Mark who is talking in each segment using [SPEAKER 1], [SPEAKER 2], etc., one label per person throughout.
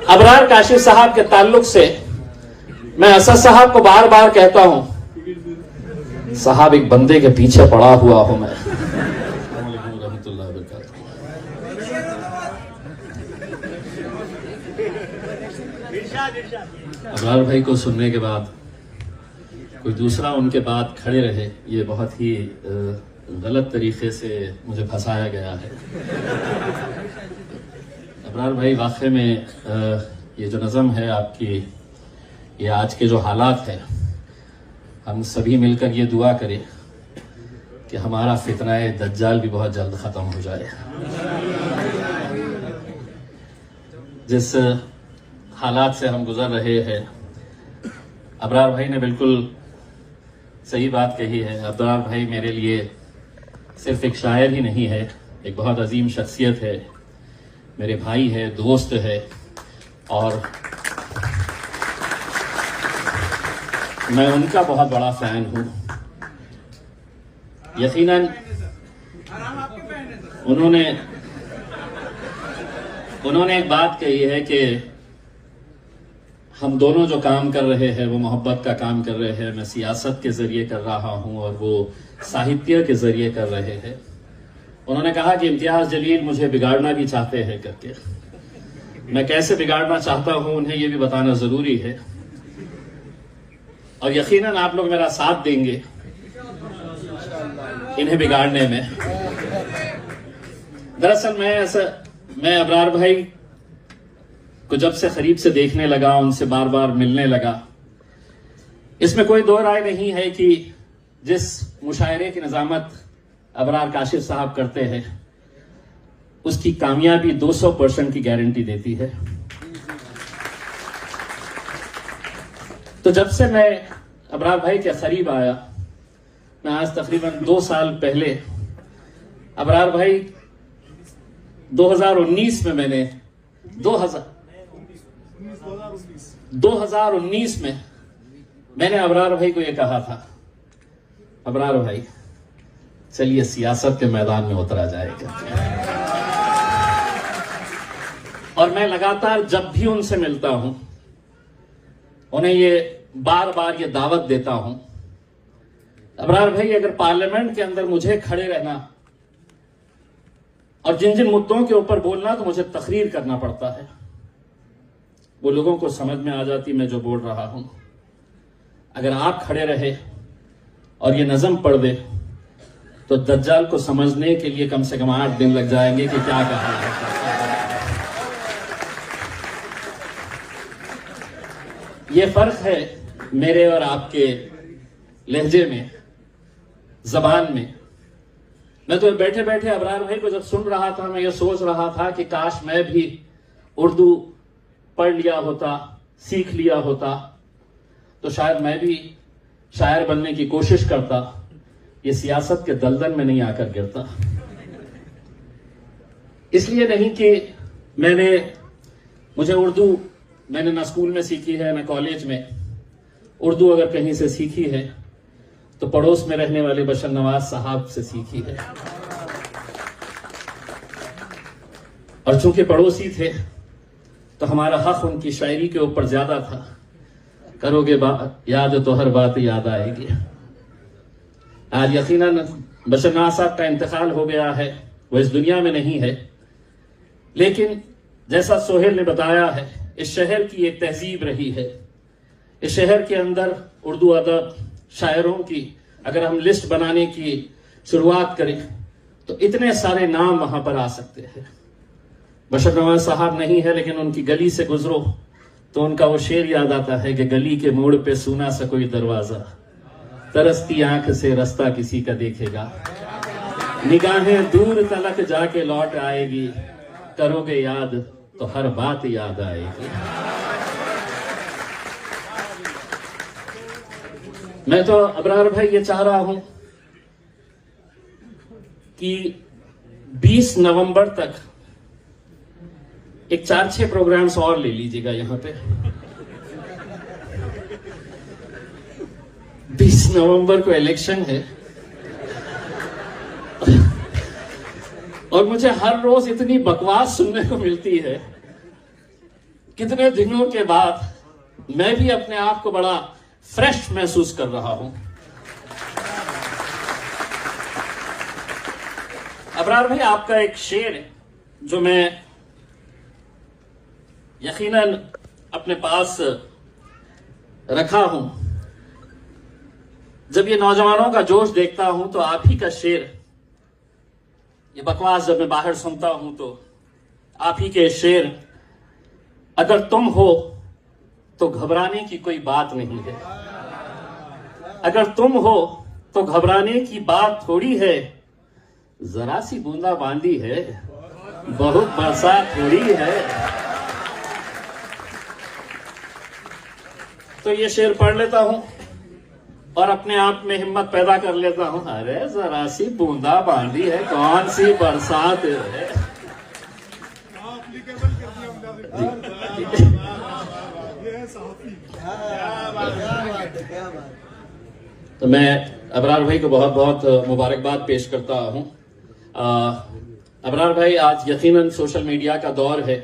[SPEAKER 1] अबरार काशिफ साहब के ताल्लुक से मैं असद साहब को बार बार कहता हूं, साहब एक बंदे के पीछे पड़ा हुआ हूं मैं। अबरार भाई को सुनने के बाद कोई दूसरा उनके बाद खड़े रहे, ये बहुत ही गलत तरीके से मुझे फंसाया गया है। अबरार भाई वाकई में ये जो नज़म है आपकी, ये आज के जो हालात हैं, हम सभी मिलकर ये दुआ करें कि हमारा फितनाए दज्जाल भी बहुत जल्द ख़त्म हो जाए। जिस हालात से हम गुजर रहे हैं, अबरार भाई ने बिल्कुल सही बात कही है। अबरार भाई मेरे लिए सिर्फ एक शायर ही नहीं है, एक बहुत अजीम शख्सियत है, मेरे भाई है, दोस्त है, और मैं उनका बहुत बड़ा फैन हूं। यकीनन उन्होंने एक बात कही है कि हम दोनों जो काम कर रहे हैं वो मोहब्बत का काम कर रहे हैं। मैं सियासत के जरिए कर रहा हूं और वो साहित्य के जरिए कर रहे हैं। उन्होंने कहा कि इम्तियाज जलील मुझे बिगाड़ना भी चाहते हैं करके। मैं कैसे बिगाड़ना चाहता हूं उन्हें ये भी बताना जरूरी है, और यकीनन आप लोग मेरा साथ देंगे इन्हें बिगाड़ने में। दरअसल मैं अबरार भाई को जब से करीब से देखने लगा, उनसे बार बार मिलने लगा, इसमें कोई दो राय नहीं है कि जिस मुशायरे की निजामत अबरार काशिफ साहब करते हैं उसकी कामयाबी 200% की गारंटी देती है। तो जब से मैं अबरार भाई के करीब आया, मैं आज तकरीबन 2 साल पहले अबरार भाई 2019 में मैंने 2019 में मैंने अबरार भाई को यह कहा था, अबरार भाई चलिए सियासत के मैदान में उतरा जाएगा। और मैं लगातार जब भी उनसे मिलता हूं उन्हें ये बार बार ये दावत देता हूं, अबरार भाई अगर पार्लियामेंट के अंदर मुझे खड़े रहना और जिन जिन मुद्दों के ऊपर बोलना तो मुझे तकरीर करना पड़ता है, वो लोगों को समझ में आ जाती मैं जो बोल रहा हूं। अगर आप खड़े रहे और ये नज़म पढ़ दे तो दज्जाल को समझने के लिए कम से कम 8 दिन लग जाएंगे कि क्या कहा है। ये फर्क है मेरे और आपके लहजे में, जबान में। मैं तो बैठे बैठे अबरार भाई को जब सुन रहा था, मैं ये सोच रहा था कि काश मैं भी उर्दू पढ़ लिया होता, सीख लिया होता, तो शायद मैं भी शायर बनने की कोशिश करता, ये सियासत के दलदल में नहीं आकर गिरता। इसलिए नहीं कि मुझे उर्दू मैंने ना स्कूल में सीखी है ना कॉलेज में। उर्दू अगर कहीं से सीखी है तो पड़ोस में रहने वाले बशर नवाज साहब से सीखी है, और चूंकि पड़ोसी थे तो हमारा हक उनकी शायरी के ऊपर ज्यादा था। करोगे बात याद तो हर बात याद आएगी। आज यकीनन बशर नवाज साहब का इंतकाल हो गया है, वो इस दुनिया में नहीं है, लेकिन जैसा सोहेल ने बताया है, इस शहर की एक तहजीब रही है। इस शहर के अंदर उर्दू अदब, शायरों की अगर हम लिस्ट बनाने की शुरुआत करें तो इतने सारे नाम वहां पर आ सकते हैं। बशर नवाज साहब नहीं है, लेकिन उनकी गली से गुजरो तो उनका वो शेर याद आता है कि गली के मोड़ पे सुना सा कोई दरवाजा, तरसती आंख से रास्ता किसी का देखेगा, निगाहें दूर तलक जाके लौट आएगी, करोगे याद तो हर बात याद आएगी। मैं तो अबरार भाई ये चाह रहा हूं कि 20 नवंबर तक एक 4-6 प्रोग्राम्स और ले लीजिएगा यहां पे। 20 नवंबर को इलेक्शन है और मुझे हर रोज इतनी बकवास सुनने को मिलती है कितने दिनों के बाद मैं भी अपने आप को बड़ा फ्रेश महसूस कर रहा हूं। अबरार भाई, आपका एक शेर है जो मैं यकीनन अपने पास रखा हूं। जब ये नौजवानों का जोश देखता हूं तो आप ही का शेर, ये बकवास जब मैं बाहर सुनता हूं तो आप ही के शेर, अगर तुम हो तो घबराने की कोई बात नहीं है, अगर तुम हो तो घबराने की बात थोड़ी है, जरा सी बूंदाबांदी है, बहुत बरसात थोड़ी है। तो ये शेर पढ़ लेता हूं और अपने आप में हिम्मत पैदा कर लेता हूं, अरे जरा सी बूंदाबांदी है, कौन सी बरसात है। तो मैं अबरार भाई को बहुत बहुत मुबारकबाद पेश करता हूं। अबरार भाई, आज यकीनन सोशल मीडिया का दौर है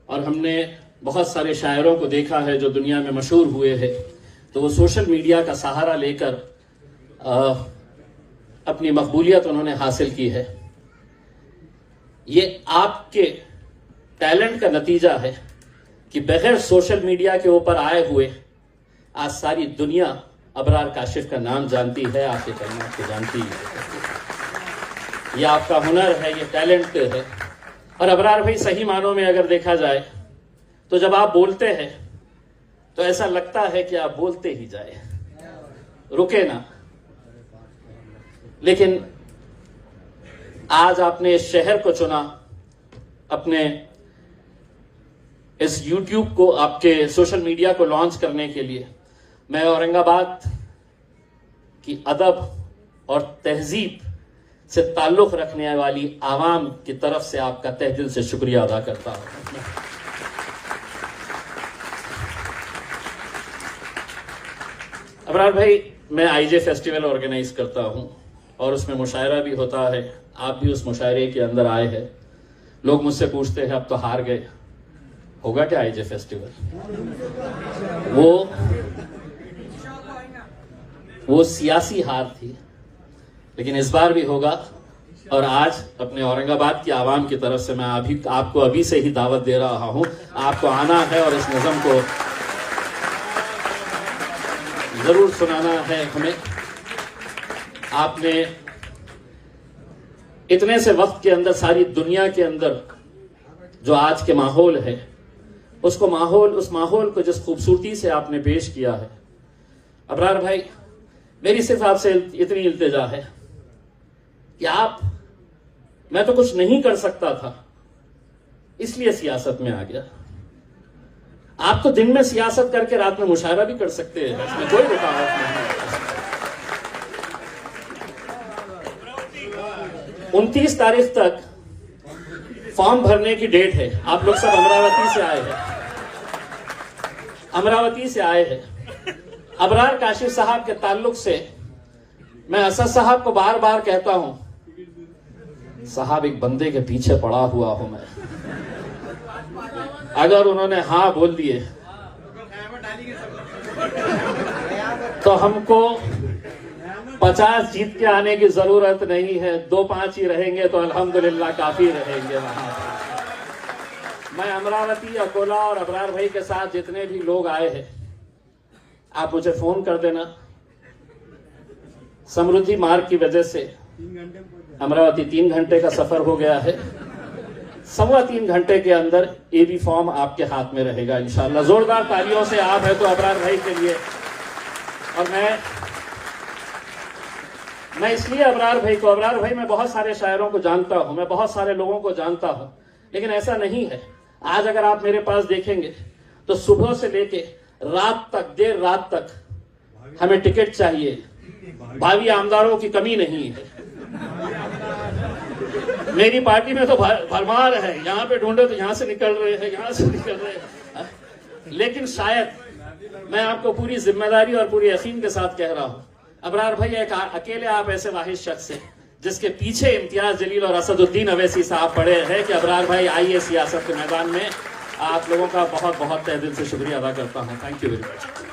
[SPEAKER 1] और हमने बहुत सारे शायरों को देखा है जो दुनिया में मशहूर हुए हैं, तो वो सोशल मीडिया का सहारा लेकर अपनी मकबूलियत उन्होंने हासिल की है। ये आपके टैलेंट का नतीजा है कि बगैर सोशल मीडिया के ऊपर आए हुए आज सारी दुनिया अबरार काशिफ का नाम जानती है, आपके कलमात को जानती है। ये आपका हुनर है, ये टैलेंट है। और अबरार भाई, सही मानों में अगर देखा जाए तो जब आप बोलते हैं तो ऐसा लगता है कि आप बोलते ही जाए, रुके ना। लेकिन आज आपने इस शहर को चुना, अपने इस YouTube को, आपके सोशल मीडिया को लॉन्च करने के लिए। मैं औरंगाबाद की अदब और तहजीब से ताल्लुक रखने वाली आवाम की तरफ से आपका तहे दिल से शुक्रिया अदा करता हूं। अबरार भाई, मैं आईजे फेस्टिवल ऑर्गेनाइज करता हूं और उसमें मुशायरा भी होता है। आप भी उस मुशायरे के अंदर आए हैं। लोग मुझसे पूछते हैं अब तो हार गए, होगा क्या आईजे फेस्टिवल? वो सियासी हार थी, लेकिन इस बार भी होगा। और आज अपने औरंगाबाद की आवाम की तरफ से मैं आपको अभी से ही दावत दे रहा हूं, आपको आना है और इस नज़म को जरूर सुनाना है हमें। आपने इतने से वक्त के अंदर सारी दुनिया के अंदर जो आज के माहौल है, उस माहौल को जिस खूबसूरती से आपने पेश किया है, अबरार भाई, मेरी सिर्फ आपसे इतनी इल्तिजा है कि मैं तो कुछ नहीं कर सकता था, इसलिए सियासत में आ गया। आप तो दिन में सियासत करके रात में मुशायरा भी कर सकते हैं, इसमें कोई रुकावट नहीं। 29 तारीख तक फॉर्म भरने की डेट है। आप लोग सब अमरावती से आए हैं। अबरार काशिफ साहब के ताल्लुक से मैं असद साहब को बार बार कहता हूं, साहब एक बंदे के पीछे पड़ा हुआ हूं मैं, अगर उन्होंने हाँ बोल दिए तो हमको 50 जीत के आने की जरूरत नहीं है, 2-5 ही रहेंगे तो अल्हम्दुलिल्लाह काफी रहेंगे वहां। मैं अमरावती, अकोला और अबरार भाई के साथ जितने भी लोग आए हैं, आप मुझे फोन कर देना। समृद्धि मार्ग की वजह से अमरावती 3 घंटे का सफर हो गया है। 3.25 घंटे के अंदर एबी फॉर्म आपके हाथ में रहेगा इंशाअल्लाह। जोरदार तालियों से आप है तो अबरार भाई के लिए। और मैं इसलिए अबरार भाई, मैं बहुत सारे शायरों को जानता हूं, मैं बहुत सारे लोगों को जानता हूं, लेकिन ऐसा नहीं है। आज अगर आप मेरे पास देखेंगे तो सुबह से लेके रात तक, देर रात तक हमें टिकट चाहिए। भावी आमदारों की कमी नहीं है। मेरी पार्टी में तो भरमार है, यहाँ पे ढूंढे तो यहाँ से निकल रहे हैं, यहाँ से निकल रहे हैं। लेकिन शायद मैं आपको पूरी जिम्मेदारी और पूरी यकीन के साथ कह रहा हूं, अबरार भाई एक अकेले आप ऐसे वाहिद शख्स हैं जिसके पीछे इम्तियाज जलील और असदुद्दीन अवैसी साहब पड़े हैं कि अबरार भाई आइए सियासत के मैदान में आप लोगों का बहुत बहुत तहे दिल से शुक्रिया अदा करता हूँ। Thank you very much.